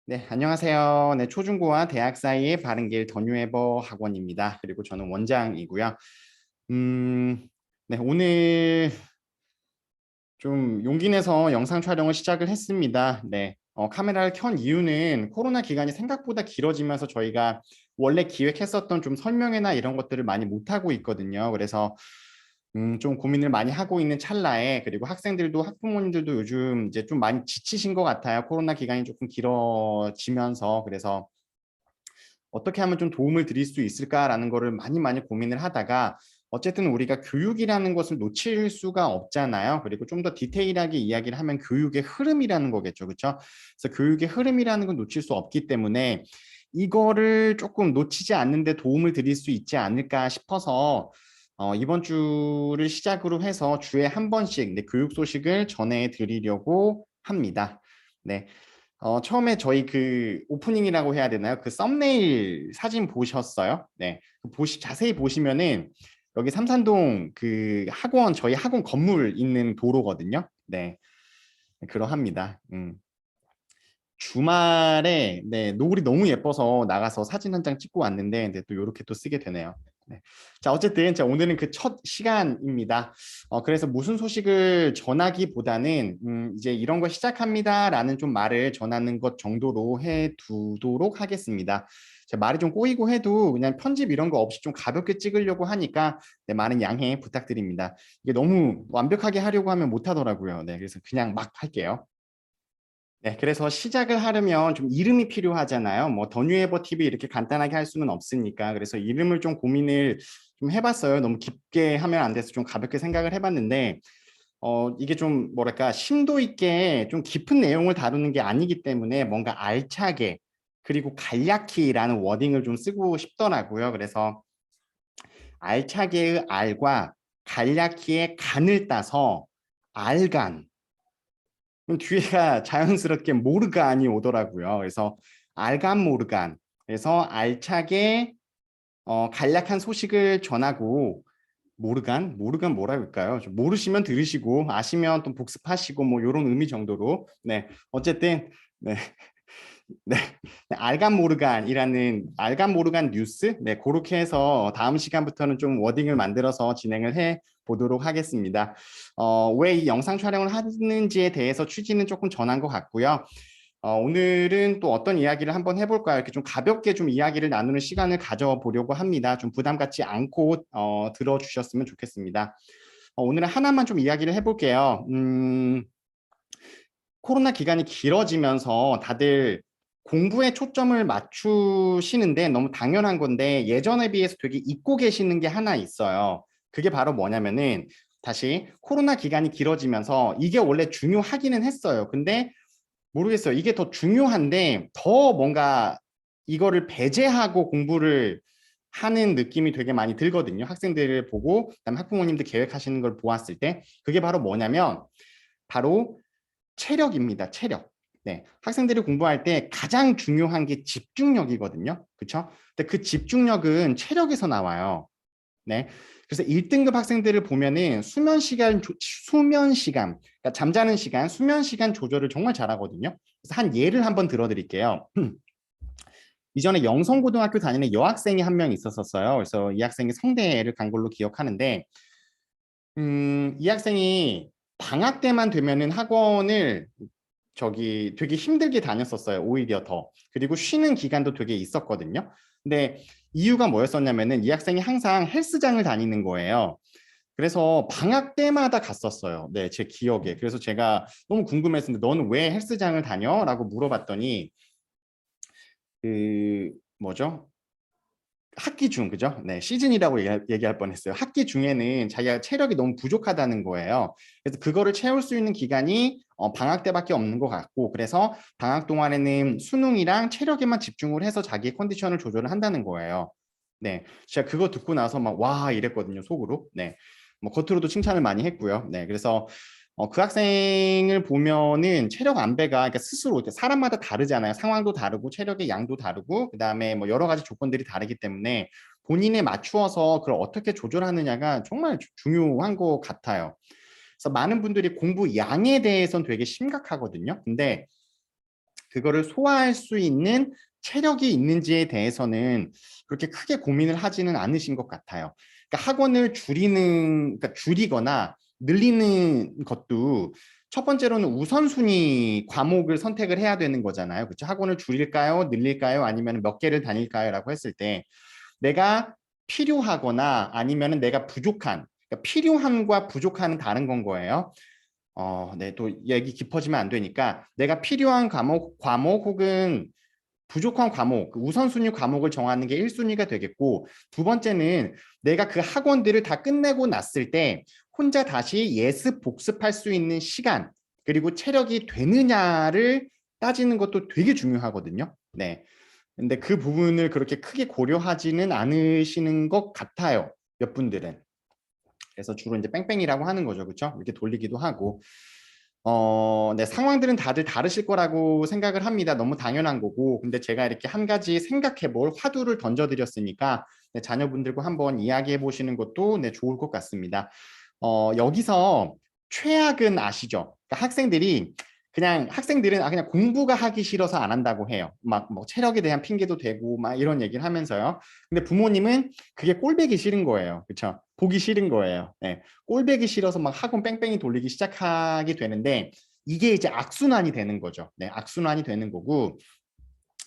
네, 안녕하세요. 네, 초중고와 대학 사이의 바른 길 더뉴에버 학원입니다. 그리고 저는 원장이고요. 음, 네, 오늘 좀 용기 내서 영상 촬영을 시작을 했습니다. 네, 카메라를 켠 이유는 코로나 기간이 생각보다 길어지면서 저희가 원래 기획했었던 좀 설명회나 이런 것들을 많이 못하고 있거든요. 그래서 좀 고민을 많이 하고 있는 찰나에, 그리고 학생들도 학부모님들도 요즘 이제 좀 많이 지치신 것 같아요. 코로나 기간이 조금 길어지면서. 그래서 어떻게 하면 좀 도움을 드릴 수 있을까라는 거를 많이 고민을 하다가, 어쨌든 우리가 교육이라는 것을 놓칠 수가 없잖아요. 그리고 좀 더 디테일하게 이야기를 하면 교육의 흐름이라는 거겠죠. 그렇죠? 그래서 교육의 흐름이라는 건 놓칠 수 없기 때문에 이거를 조금 놓치지 않는데 도움을 드릴 수 있지 않을까 싶어서 이번 주를 시작으로 해서 주에 한 번씩 교육 소식을 전해드리려고 합니다. 네. 처음에 저희 그 오프닝이라고 해야 되나요? 그 썸네일 사진 보셨어요? 네. 자세히 보시면은 여기 삼산동 그 학원, 저희 학원 건물 있는 도로거든요. 네. 그러합니다. 주말에 노을이 너무 예뻐서 나가서 사진 한 장 찍고 왔는데 또 이렇게 또 쓰게 되네요. 네. 자, 어쨌든 오늘은 그 첫 시간입니다. 그래서 무슨 소식을 전하기보다는 이제 이런 거 시작합니다라는 좀 말을 전하는 것 정도로 해두도록 하겠습니다. 제 말이 좀 꼬이고 해도 그냥 편집 이런 거 없이 좀 가볍게 찍으려고 하니까 많은 양해 부탁드립니다. 이게 너무 완벽하게 하려고 하면 못하더라고요. 네, 그래서 그냥 막 할게요. 네, 그래서 시작을 하려면 좀 이름이 필요하잖아요. 뭐 더뉴에버 TV 이렇게 간단하게 할 수는 없으니까. 그래서 이름을 좀 고민을 좀 해봤어요. 너무 깊게 하면 안 돼서 좀 가볍게 생각을 해봤는데, 이게 좀 뭐랄까 심도 있게 좀 깊은 내용을 다루는 게 아니기 때문에 뭔가 알차게, 그리고 간략히라는 워딩을 좀 쓰고 싶더라고요. 그래서 알차게의 알과 간략히의 간을 따서 알간. 그럼 뒤에가 자연스럽게 모르간이 오더라고요. 그래서 알간 모르간. 그래서 알차게 간략한 소식을 전하고, 모르간 뭐라 할까요? 좀 모르시면 들으시고 아시면 또 복습하시고 뭐 이런 의미 정도로. 네, 어쨌든 네. 네, 알간 모르간 뉴스, 그렇게 해서 다음 시간부터는 좀 워딩을 만들어서 진행을 해 보도록 하겠습니다. 왜 이 영상 촬영을 하는지에 대해서 취지는 조금 전한 것 같고요. 오늘은 또 어떤 이야기를 한번 해볼까요? 이렇게 좀 가볍게 좀 이야기를 나누는 시간을 가져보려고 합니다. 좀 부담 갖지 않고 들어주셨으면 좋겠습니다. 오늘은 하나만 좀 이야기를 해볼게요. 코로나 기간이 길어지면서 다들 공부에 초점을 맞추시는데 너무 당연한 건데, 예전에 비해서 되게 잊고 계시는 게 하나 있어요. 그게 바로 뭐냐면은, 다시 코로나 기간이 길어지면서 이게 원래 중요하기는 했어요. 근데 모르겠어요. 이게 더 중요한데 더 뭔가 이거를 배제하고 공부를 하는 느낌이 되게 많이 들거든요. 학생들을 보고, 그다음에 학부모님들 계획하시는 걸 보았을 때 그게 바로 뭐냐면, 바로 체력입니다. 체력. 네, 학생들이 공부할 때 가장 중요한 게 집중력이거든요. 그렇죠? 근데 그 집중력은 체력에서 나와요. 네. 그래서 1등급 학생들을 보면은 그러니까 잠자는 시간, 수면 시간 조절을 정말 잘하거든요. 그래서 한 예를 한번 들어드릴게요. 이전에 영성고등학교 다니는 여학생이 한 명 있었어요. 그래서 이 학생이 성대를 간 걸로 기억하는데, 이 학생이 방학 때만 되면은 학원을 되게 힘들게 다녔었어요. 오히려 더. 그리고 쉬는 기간도 되게 있었거든요. 근데 이유가 뭐였었냐면은 이 학생이 항상 헬스장을 다니는 거예요. 그래서 방학 때마다 갔었어요. 네, 제 기억에. 그래서 제가 너무 궁금했는데, 너는 왜 헬스장을 다녀? 라고 물어봤더니, 그 뭐죠? 학기 중, 그죠? 네, 시즌이라고 얘기할 뻔했어요. 학기 중에는 자기가 체력이 너무 부족하다는 거예요. 그래서 그거를 채울 수 있는 기간이 방학 때밖에 없는 것 같고, 그래서 방학 동안에는 수능이랑 체력에만 집중을 해서 자기의 컨디션을 조절을 한다는 거예요. 네, 제가 그거 듣고 나서 막 와 이랬거든요, 속으로. 네, 뭐 겉으로도 칭찬을 많이 했고요. 네, 그래서 그 학생을 보면은 체력 안배가, 그러니까 스스로 사람마다 다르잖아요. 상황도 다르고 체력의 양도 다르고 그다음에 뭐 여러 가지 조건들이 다르기 때문에 본인에 맞추어서 그걸 어떻게 조절하느냐가 정말 중요한 것 같아요. 그래서 많은 분들이 공부 양에 대해서는 되게 심각하거든요. 근데 그거를 소화할 수 있는 체력이 있는지에 대해서는 그렇게 크게 고민을 하지는 않으신 것 같아요. 그러니까 학원을 그러니까 줄이거나 늘리는 것도 첫 번째로는 우선순위 과목을 선택을 해야 되는 거잖아요. 그렇죠? 학원을 줄일까요? 늘릴까요? 아니면 몇 개를 다닐까요? 라고 했을 때 내가 필요하거나 아니면 내가 부족한, 그러니까 필요함과 부족함은 다른 건 거예요. 네, 또 얘기 깊어지면 안 되니까 내가 필요한 과목 혹은 부족한 과목, 그 우선순위 과목을 정하는 게 1순위가 되겠고, 두 번째는 내가 그 학원들을 다 끝내고 났을 때 혼자 다시 예습 복습할 수 있는 시간, 그리고 체력이 되느냐를 따지는 것도 되게 중요하거든요. 네. 근데 그 부분을 그렇게 크게 고려하지는 않으시는 것 같아요. 몇 분들은. 그래서 주로 이제 뺑뺑이라고 하는 거죠. 그렇죠? 이렇게 돌리기도 하고. 네, 상황들은 다들 다르실 거라고 생각을 합니다. 너무 당연한 거고. 근데 제가 이렇게 한 가지 생각해 볼 화두를 던져드렸으니까 네, 자녀분들과 한번 이야기해 보시는 것도 네, 좋을 것 같습니다. 여기서 최악은 아시죠? 그러니까 학생들은 그냥 공부가 하기 싫어서 안 한다고 해요. 막 뭐 체력에 대한 핑계도 대고 막 이런 얘기를 하면서요. 근데 부모님은 그게 꼴배기 싫은 거예요. 그렇죠? 보기 싫은 거예요. 네. 꼴배기 싫어서 막 학원 뺑뺑이 돌리기 시작하게 되는데 이게 이제 악순환이 되는 거죠. 네, 악순환이 되는 거고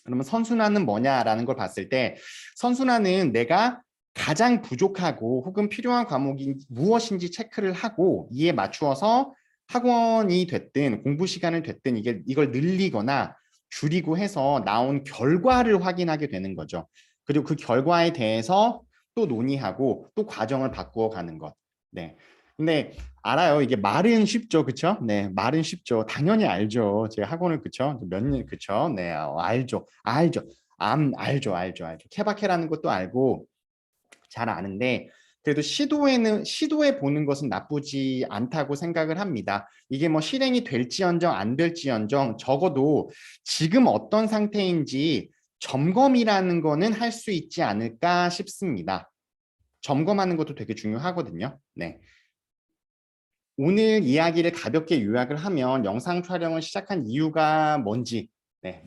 그러면 선순환은 뭐냐라는 걸 봤을 때 선순환은 내가 가장 부족하고 혹은 필요한 과목이 무엇인지 체크를 하고 이에 맞추어서 학원이 됐든 공부 시간을 됐든 이걸 늘리거나 줄이고 해서 나온 결과를 확인하게 되는 거죠. 그리고 그 결과에 대해서 또 논의하고 또 과정을 바꾸어 가는 것. 네. 근데 알아요. 이게 말은 쉽죠. 그쵸? 네. 말은 쉽죠. 당연히 알죠. 제가 학원을 그쵸? 몇 년, 그쵸? 네. 알죠. 알죠. 알죠. 케바케라는 것도 알고 잘 아는데 그래도 시도해 보는 것은 나쁘지 않다고 생각을 합니다. 이게 뭐 실행이 될지언정 안 될지언정 적어도 지금 어떤 상태인지 점검이라는 거는 할 수 있지 않을까 싶습니다. 점검하는 것도 되게 중요하거든요. 네. 오늘 이야기를 가볍게 요약을 하면 영상 촬영을 시작한 이유가 뭔지, 네,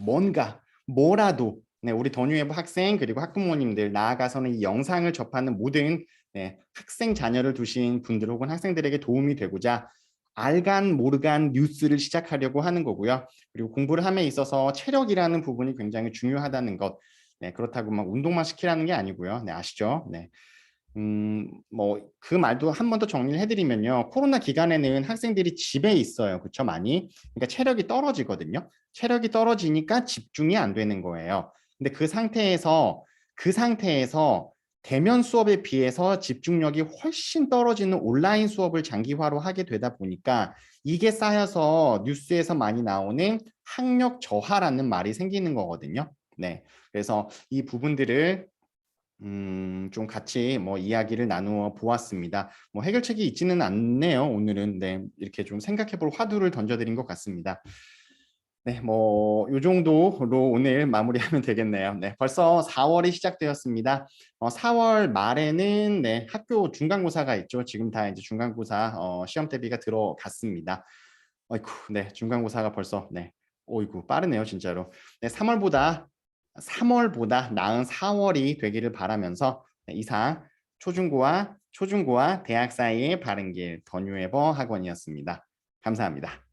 뭐라도, 네, 우리 더뉴웨브 학생 그리고 학부모님들 나아가서는 이 영상을 접하는 모든 네, 학생 자녀를 두신 분들 혹은 학생들에게 도움이 되고자 알간 모르간 뉴스를 시작하려고 하는 거고요. 그리고 공부를 함에 있어서 체력이라는 부분이 굉장히 중요하다는 것. 네, 그렇다고 막 운동만 시키라는 게 아니고요. 네, 아시죠? 네. 뭐 그 말도 한 번 더 정리를 해드리면요. 코로나 기간에는 학생들이 집에 있어요. 그렇죠? 많이. 그러니까 체력이 떨어지거든요. 체력이 떨어지니까 집중이 안 되는 거예요. 근데 그 상태에서 대면 수업에 비해서 집중력이 훨씬 떨어지는 온라인 수업을 장기화로 하게 되다 보니까 이게 쌓여서 뉴스에서 많이 나오는 학력 저하라는 말이 생기는 거거든요. 네. 그래서 이 부분들을 좀 같이 뭐 이야기를 나누어 보았습니다. 뭐 해결책이 있지는 않네요. 오늘은 네, 이렇게 좀 생각해 볼 화두를 던져드린 것 같습니다. 네, 뭐 요 정도로 오늘 마무리하면 되겠네요. 네, 벌써 4월이 시작되었습니다. 4월 말에는 네, 학교 중간고사가 있죠. 지금 다 이제 중간고사 시험 대비가 들어갔습니다. 어이쿠, 네, 중간고사가 벌써 네, 어이구 빠르네요, 진짜로. 네, 3월보다 나은 4월이 되기를 바라면서 네, 이상 초중고와 대학 사이의 바른 길 더뉴에버 학원이었습니다. 감사합니다.